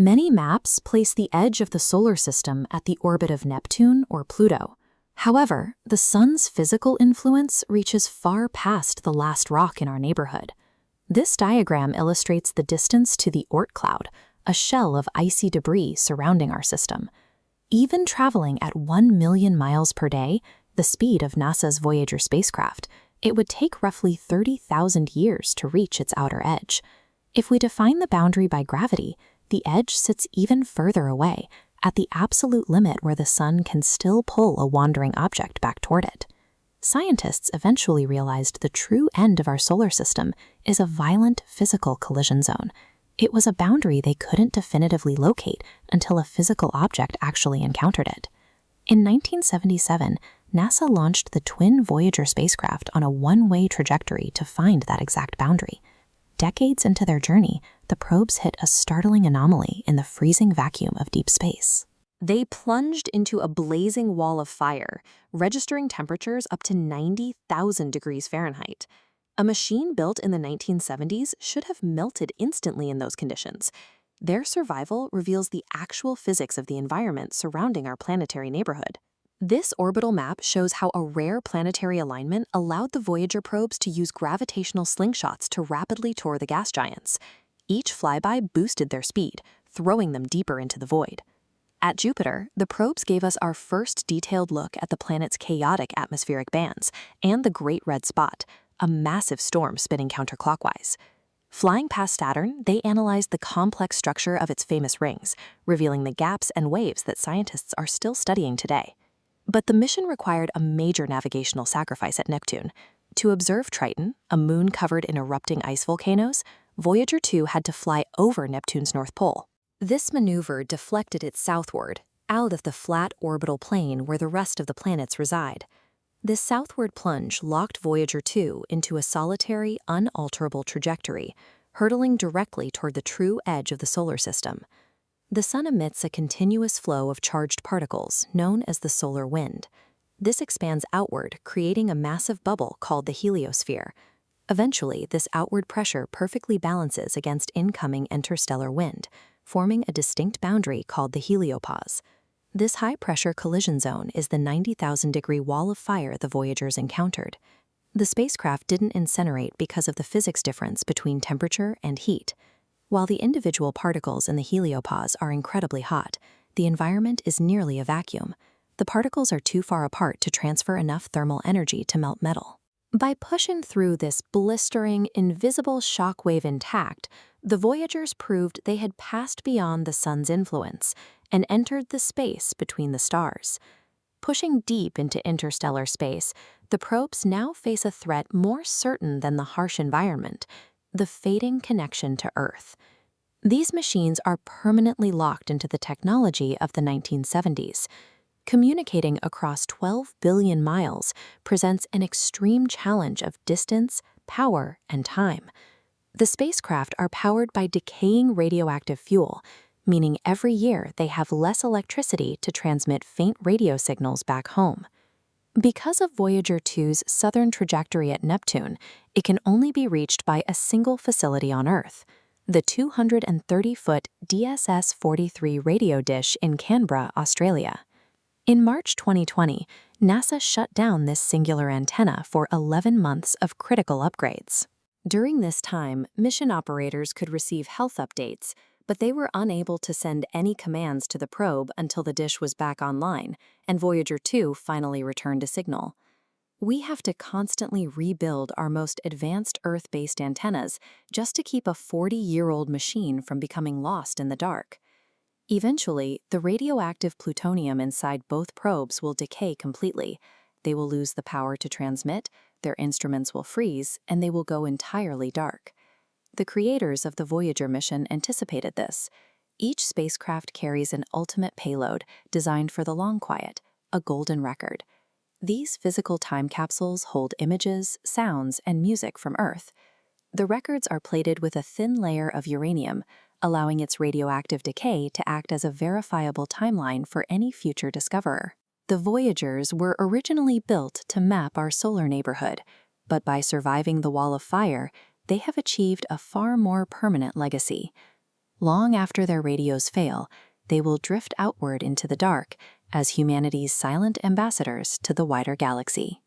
Many maps place the edge of the solar system at the orbit of Neptune or Pluto. However, the sun's physical influence reaches far past the last rock in our neighborhood. This diagram illustrates the distance to the Oort cloud, a shell of icy debris surrounding our system. Even traveling at 1 million miles per day, the speed of NASA's Voyager spacecraft, it would take roughly 30,000 years to reach its outer edge. If we define the boundary by gravity, the edge sits even further away, at the absolute limit where the sun can still pull a wandering object back toward it. Scientists eventually realized the true end of our solar system is a violent physical collision zone. It was a boundary they couldn't definitively locate until a physical object actually encountered it. In 1977, NASA launched the twin Voyager spacecraft on a one-way trajectory to find that exact boundary. Decades into their journey, the probes hit a startling anomaly in the freezing vacuum of deep space. They plunged into a blazing wall of fire, registering temperatures up to 90,000 degrees Fahrenheit. A machine built in the 1970s should have melted instantly in those conditions. Their survival reveals the actual physics of the environment surrounding our planetary neighborhood. This orbital map shows how a rare planetary alignment allowed the Voyager probes to use gravitational slingshots to rapidly tour the gas giants. Each flyby boosted their speed, throwing them deeper into the void. At Jupiter, the probes gave us our first detailed look at the planet's chaotic atmospheric bands and the Great Red Spot, a massive storm spinning counterclockwise. Flying past Saturn, they analyzed the complex structure of its famous rings, revealing the gaps and waves that scientists are still studying today. But the mission required a major navigational sacrifice at Neptune. To observe Triton, a moon covered in erupting ice volcanoes, Voyager 2 had to fly over Neptune's North Pole. This maneuver deflected it southward, out of the flat orbital plane where the rest of the planets reside. This southward plunge locked Voyager 2 into a solitary, unalterable trajectory, hurtling directly toward the true edge of the solar system. The sun emits a continuous flow of charged particles, known as the solar wind. This expands outward, creating a massive bubble called the heliosphere. Eventually, this outward pressure perfectly balances against incoming interstellar wind, forming a distinct boundary called the heliopause. This high-pressure collision zone is the 90,000-degree wall of fire the Voyagers encountered. The spacecraft didn't incinerate because of the physics difference between temperature and heat. While the individual particles in the heliopause are incredibly hot, the environment is nearly a vacuum. The particles are too far apart to transfer enough thermal energy to melt metal. By pushing through this blistering, invisible shockwave intact, the Voyagers proved they had passed beyond the sun's influence and entered the space between the stars. Pushing deep into interstellar space, the probes now face a threat more certain than the harsh environment: the fading connection to Earth. These machines are permanently locked into the technology of the 1970s. Communicating across 12 billion miles presents an extreme challenge of distance, power, and time. The spacecraft are powered by decaying radioactive fuel, meaning every year they have less electricity to transmit faint radio signals back home. Because of Voyager 2's southern trajectory at Neptune, it can only be reached by a single facility on Earth, the 230-foot DSS-43 radio dish in Canberra, Australia. In March 2020, NASA shut down this singular antenna for 11 months of critical upgrades. During this time, mission operators could receive health updates, but they were unable to send any commands to the probe until the dish was back online and Voyager 2 finally returned a signal. We have to constantly rebuild our most advanced Earth-based antennas just to keep a 40-year-old machine from becoming lost in the dark. Eventually, the radioactive plutonium inside both probes will decay completely. They will lose the power to transmit, their instruments will freeze, and they will go entirely dark. The creators of the Voyager mission anticipated this. Each spacecraft carries an ultimate payload designed for the long quiet, a golden record. These physical time capsules hold images, sounds, and music from Earth. The records are plated with a thin layer of uranium, allowing its radioactive decay to act as a verifiable timeline for any future discoverer. The Voyagers were originally built to map our solar neighborhood, but by surviving the wall of fire, they have achieved a far more permanent legacy. long after their radios fail, they will drift outward into the dark as humanity's silent ambassadors to the wider galaxy.